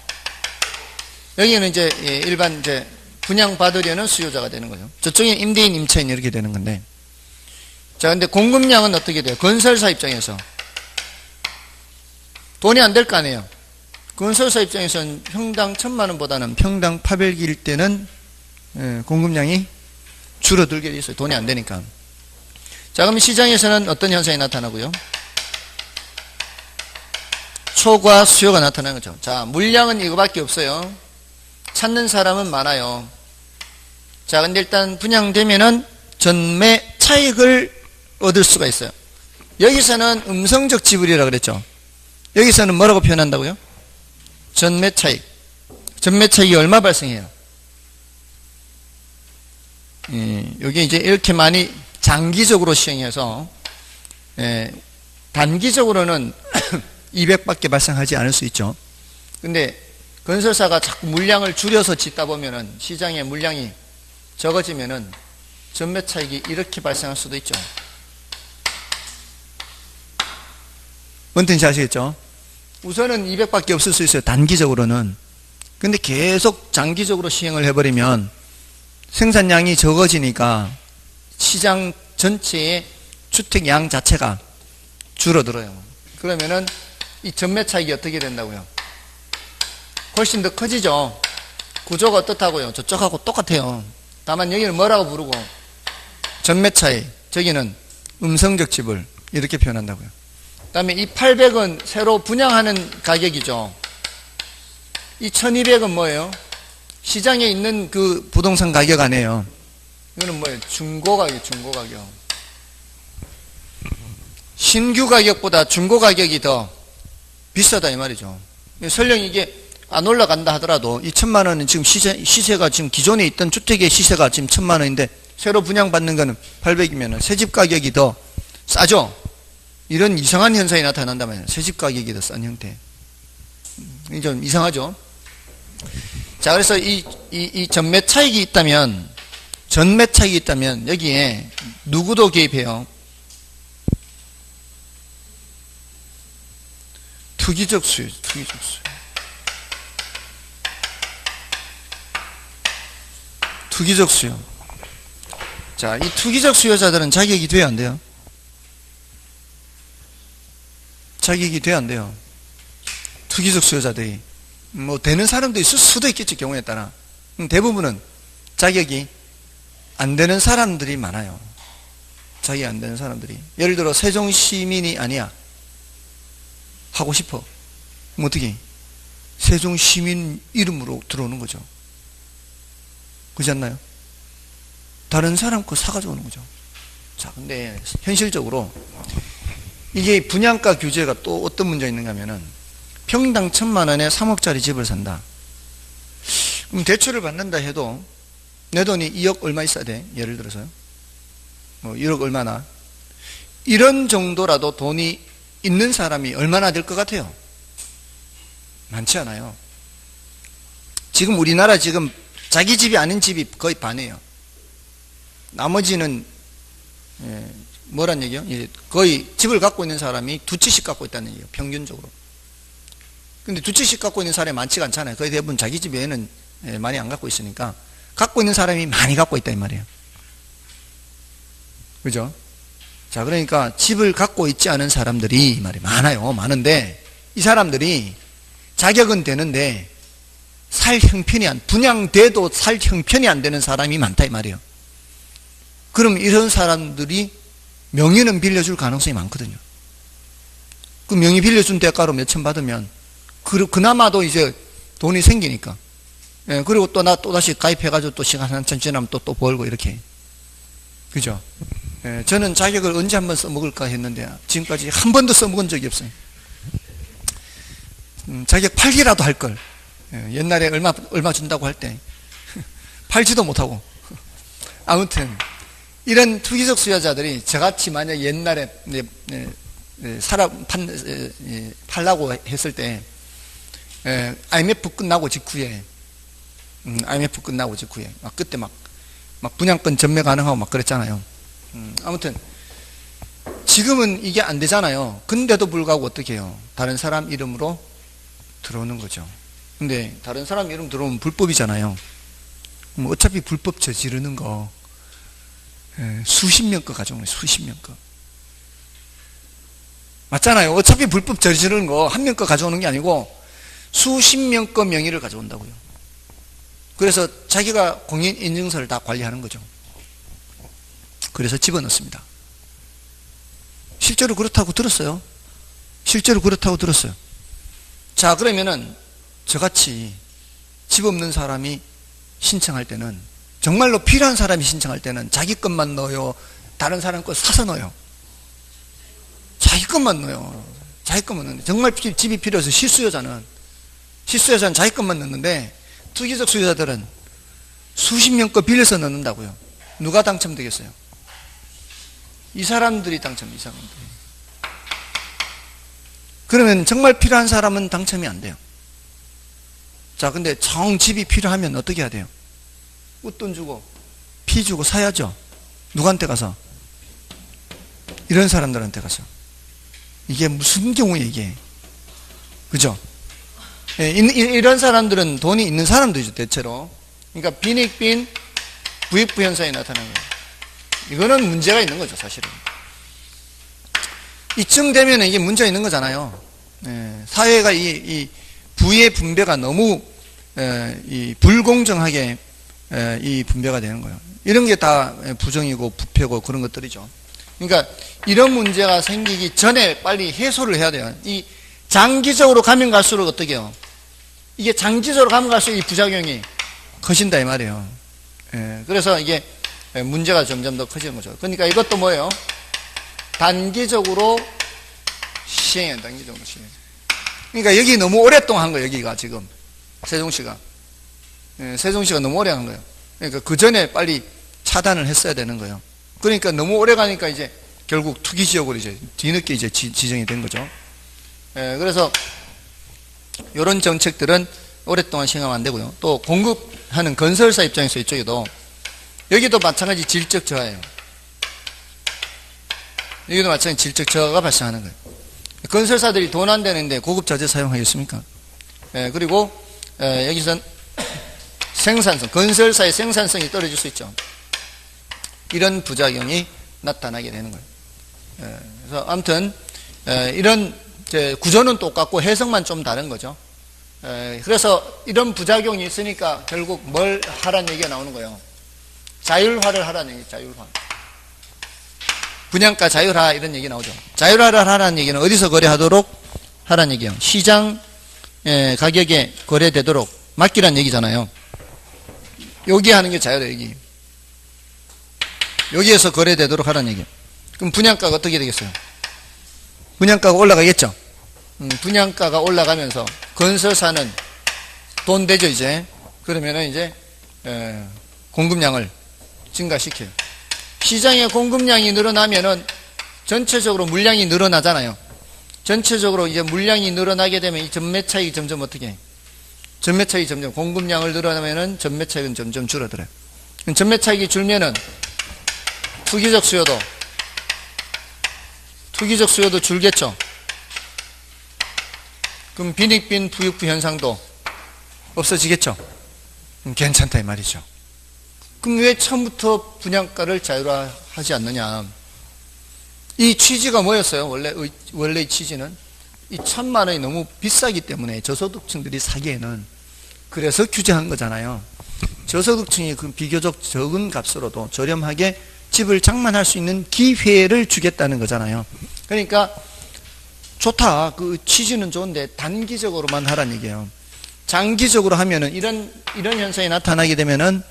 여기는 이제 일반 이제 분양받으려는 수요자가 되는 거죠. 저쪽에 임대인, 임차인 이렇게 되는 건데. 자, 근데 공급량은 어떻게 돼요? 건설사 입장에서 돈이 안 될 거 아니에요. 건설사 입장에서는 평당 1,000만 원보다는 평당 800일 때는 공급량이 줄어들게 돼 있어요. 돈이 안 되니까. 자, 그럼 시장에서는 어떤 현상이 나타나고요? 초과 수요가 나타나는 거죠. 자, 물량은 이거밖에 없어요. 찾는 사람은 많아요. 자, 근데 일단 분양되면은 전매 차익을 얻을 수가 있어요. 여기서는 음성적 지불이라고 그랬죠. 여기서는 뭐라고 표현한다고요? 전매 차익. 전매 차익이 얼마 발생해요? 여기 이제 이렇게 많이 장기적으로 시행해서 단기적으로는 200밖에 발생하지 않을 수 있죠. 근데 건설사가 자꾸 물량을 줄여서 짓다 보면은 시장의 물량이 적어지면은 전매 차익이 이렇게 발생할 수도 있죠. 뭔 뜻인지 아시겠죠? 우선은 200밖에 없을 수 있어요. 단기적으로는. 근데 계속 장기적으로 시행을 해버리면 생산량이 적어지니까 시장 전체의 주택량 자체가 줄어들어요. 그러면은 이 전매 차익이 어떻게 된다고요? 훨씬 더 커지죠. 구조가 어떻다고요? 저쪽하고 똑같아요. 다만 여기는 뭐라고 부르고 전매 차익, 저기는 음성적 지불 이렇게 표현한다고요. 그 다음에 이 800은 새로 분양하는 가격이죠. 이 1200은 뭐예요? 시장에 있는 그 부동산 가격 아니에요. 이거는 뭐예요? 중고 가격, 중고 가격. 신규 가격보다 중고 가격이 더 비싸다 이 말이죠. 설령 이게 안 올라간다 하더라도 이 1,000만 원은 지금 시세가 지금 기존에 있던 주택의 시세가 지금 1,000만 원인데 새로 분양받는 거는 800이면 새집 가격이 더 싸죠. 이런 이상한 현상이 나타난다면 새집 가격이 더 싼 형태. 이게 좀 이상하죠. 자, 그래서 이 전매 차익이 있다면, 전매 차익이 있다면 여기에 누구도 개입해요. 투기적 수요, 투기적 수요. 투기적 수요. 자, 이 투기적 수요자들은 자격이 돼야 안 돼요? 자격이 돼야 안 돼요. 투기적 수요자들이. 뭐, 되는 사람도 있을 수도 있겠지, 경우에 따라. 대부분은 자격이 안 되는 사람들이 많아요. 자격이 안 되는 사람들이. 예를 들어, 세종시민이 아니야. 하고 싶어. 그럼 어떻게? 세종시민 이름으로 들어오는 거죠. 그렇지 않나요? 다른 사람 거 사가지고 오는 거죠. 자, 근데 현실적으로 이게 분양가 규제가 또 어떤 문제가 있는가 하면은 평당 1,000만 원에 3억짜리 집을 산다. 그럼 대출을 받는다 해도 내 돈이 2억 얼마 있어야 돼? 예를 들어서요. 뭐 1억 얼마나? 이런 정도라도 돈이 있는 사람이 얼마나 될 것 같아요? 많지 않아요. 지금 우리나라 지금 자기 집이 아닌 집이 거의 반이에요. 나머지는 뭐란 얘기요? 거의 집을 갖고 있는 사람이 두 채씩 갖고 있다는 얘기예요. 평균적으로. 근데 두 채씩 갖고 있는 사람이 많지가 않잖아요. 거의 대부분 자기 집 외에는 많이 안 갖고 있으니까 갖고 있는 사람이 많이 갖고 있다 이 말이에요. 그죠? 자, 그러니까 집을 갖고 있지 않은 사람들이 말이 많아요. 많은데 이 사람들이 자격은 되는데 살 형편이 분양돼도 살 형편이 안 되는 사람이 많다 이 말이에요. 그럼 이런 사람들이 명의는 빌려줄 가능성이 많거든요. 그 명의 빌려준 대가로 몇천 받으면 그나마도 이제 돈이 생기니까. 그리고 또다시 가입해가지고 또 시간 한참 지나면 또 벌고 이렇게. 그죠? 저는 자격을 언제 한번 써먹을까 했는데 지금까지 한 번도 써먹은 적이 없어요. 자격 팔기라도 할 걸. 옛날에 얼마 준다고 할 때 팔지도 못하고. 아무튼 이런 투기적 수요자들이 저같이 만약 옛날에 팔라고 했을 때 IMF 끝나고 직후에 그때 막 분양권 전매 가능하고 막 그랬잖아요. 아무튼 지금은 이게 안 되잖아요. 근데도 불구하고 어떻게 해요? 다른 사람 이름으로 들어오는 거죠. 근데 다른 사람 이름 들어오면 불법이잖아요. 그럼 어차피 불법 저지르는 거 수십 명 거 가져오는 거예요. 수십 명 거. 맞잖아요. 어차피 불법 저지르는 거 한 명 거 가져오는 게 아니고 수십 명 거 명의를 가져온다고요. 그래서 자기가 공인인증서를 다 관리하는 거죠. 그래서 집어넣습니다. 실제로 그렇다고 들었어요. 자, 그러면은 저같이 집 없는 사람이 신청할 때는, 정말로 필요한 사람이 신청할 때는 자기 것만 넣어요? 다른 사람 거 사서 넣어요? 자기 것만 넣어요. 자기 것만 넣는데, 정말 집이 필요해서 실수요자는 자기 것만 넣는데, 투기적 수요자들은 수십 명 거 빌려서 넣는다고요. 누가 당첨되겠어요? 이 사람들이 당첨, 이 사람들이. 그러면 정말 필요한 사람은 당첨이 안 돼요. 자, 근데 정 집이 필요하면 어떻게 해야 돼요? 웃돈 주고, 피 주고 사야죠. 누구한테 가서? 이런 사람들한테 가서. 이게 무슨 경우에 이게? 그죠? 이런 사람들은 돈이 있는 사람들이죠, 대체로. 그러니까 빈익빈, 부익부 현상이 나타나는 거예요. 이거는 문제가 있는 거죠, 사실은. 이쯤 되면 이게 문제가 있는 거잖아요. 사회가 이 부의 분배가 너무 불공정하게 이 분배가 되는 거예요. 이런 게 다 부정이고 부패고 그런 것들이죠. 그러니까 이런 문제가 생기기 전에 빨리 해소를 해야 돼요. 이 장기적으로 가면 갈수록 어떻게 해요? 이게 장기적으로 가면 갈수록 이 부작용이 커진다 이 말이에요. 그래서 이게 문제가 점점 더 커지는 거죠. 그러니까 이것도 뭐예요? 단기적으로 시행해, 단기적으로 시행. 그러니까 여기 너무 오랫동안 한 거예요, 여기가 지금. 세종시가 너무 오래 한 거예요. 그러니까 그 전에 빨리 차단을 했어야 되는 거예요. 그러니까 너무 오래 가니까 이제 결국 투기 지역으로 이제 뒤늦게 이제 지정이 된 거죠. 그래서 이런 정책들은 오랫동안 시행하면 안 되고요. 또 공급하는 건설사 입장에서 이쪽에도 여기도 마찬가지 질적 저하예요. 여기도 마찬가지 질적 저하가 발생하는 거예요. 건설사들이 돈 안 되는데 고급 자재 사용하겠습니까? 그리고 여기선 생산성, 건설사의 생산성이 떨어질 수 있죠. 이런 부작용이 나타나게 되는 거예요. 그래서 아무튼 이런 구조는 똑같고 해석만 좀 다른 거죠. 그래서 이런 부작용이 있으니까 결국 뭘 하라는 얘기가 나오는 거예요. 자율화를 하라는 얘기, 자율화. 분양가 자율화 이런 얘기 나오죠. 자율화를 하라는 얘기는 어디서 거래하도록 하라는 얘기예요. 시장 가격에 거래되도록 맡기란 얘기잖아요. 여기 하는 게 자율화, 여기에서 거래되도록 하라는 얘기예요. 그럼 분양가가 어떻게 되겠어요? 분양가가 올라가겠죠. 분양가가 올라가면서 건설사는 돈 되죠, 이제. 그러면은 이제 공급량을 증가시켜요. 시장의 공급량이 늘어나면은 전체적으로 물량이 늘어나잖아요. 전체적으로 이제 물량이 늘어나게 되면 이 전매 차익이 점점 어떻게 해요? 전매 차익이 점점, 공급량을 늘어나면은 전매 차익은 점점 줄어들어요. 전매 차익이 줄면은 투기적 수요도 줄겠죠. 그럼 빈익빈 부익부 현상도 없어지겠죠. 괜찮다 이 말이죠. 그럼 왜 처음부터 분양가를 자율화하지 않느냐? 이 취지가 뭐였어요? 원래 이 취지는 이 1,000만 원이 너무 비싸기 때문에 저소득층들이 사기에는, 그래서 규제한 거잖아요. 저소득층이 그 비교적 적은 값으로도 저렴하게 집을 장만할 수 있는 기회를 주겠다는 거잖아요. 그러니까 좋다. 그 취지는 좋은데 단기적으로만 하라는 얘기예요. 장기적으로 하면은 이런 현상이 나타나게 되면은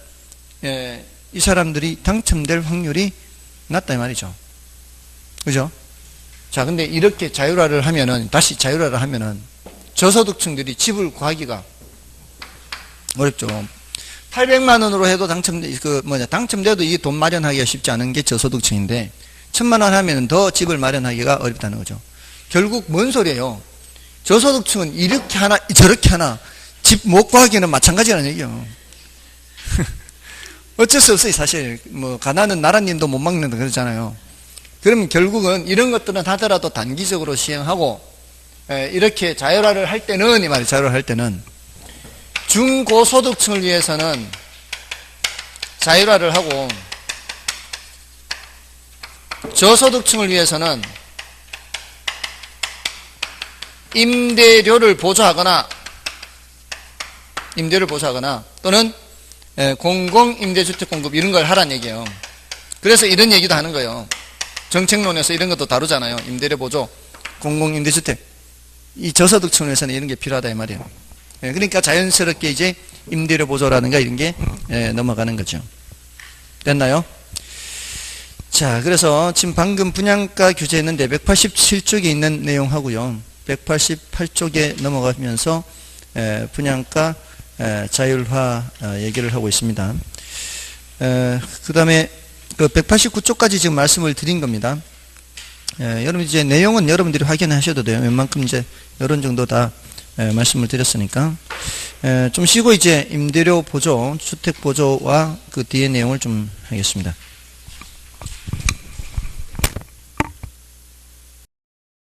이 사람들이 당첨될 확률이 낮다 이 말이죠. 그죠? 자, 근데 이렇게 다시 자율화를 하면은 저소득층들이 집을 구하기가 어렵죠. 800만 원으로 해도 당첨돼도 이 돈 마련하기가 쉽지 않은 게 저소득층인데 1,000만 원 하면은 더 집을 마련하기가 어렵다는 거죠. 결국 뭔 소리예요? 저소득층은 이렇게 하나 저렇게 하나 집 못 구하기는 마찬가지라는 얘기예요. 어쩔 수 없어요. 사실 가난은 나라님도 못 막는다 그러잖아요. 그러면 결국은 이런 것들은 하더라도 단기적으로 시행하고 이렇게 자율화를 할 때는, 이 말이에요. 자율화를 할 때는 중고소득층을 위해서는 자율화를 하고 저소득층을 위해서는 임대료를 보조하거나 또는 공공임대주택 공급 이런 걸 하라는 얘기예요. 그래서 이런 얘기도 하는 거예요. 정책론에서 이런 것도 다루잖아요. 임대료 보조, 공공임대주택. 이 저소득층을 위해서는 이런 게 필요하다 이 말이에요. 그러니까 자연스럽게 이제 임대료 보조라든가 이런 게 넘어가는 거죠. 됐나요? 자, 그래서 지금 방금 분양가 규제 있는데 187쪽에 있는 내용하고요. 188쪽에 넘어가면서 분양가 자율화 얘기를 하고 있습니다. 그 다음에 그 189쪽까지 지금 말씀을 드린 겁니다. 여러분 이제 내용은 여러분들이 확인하셔도 돼요. 웬만큼 이제 이런 정도 다 말씀을 드렸으니까. 좀 쉬고 이제 임대료 보조, 주택 보조와 그 뒤에 내용을 좀 하겠습니다.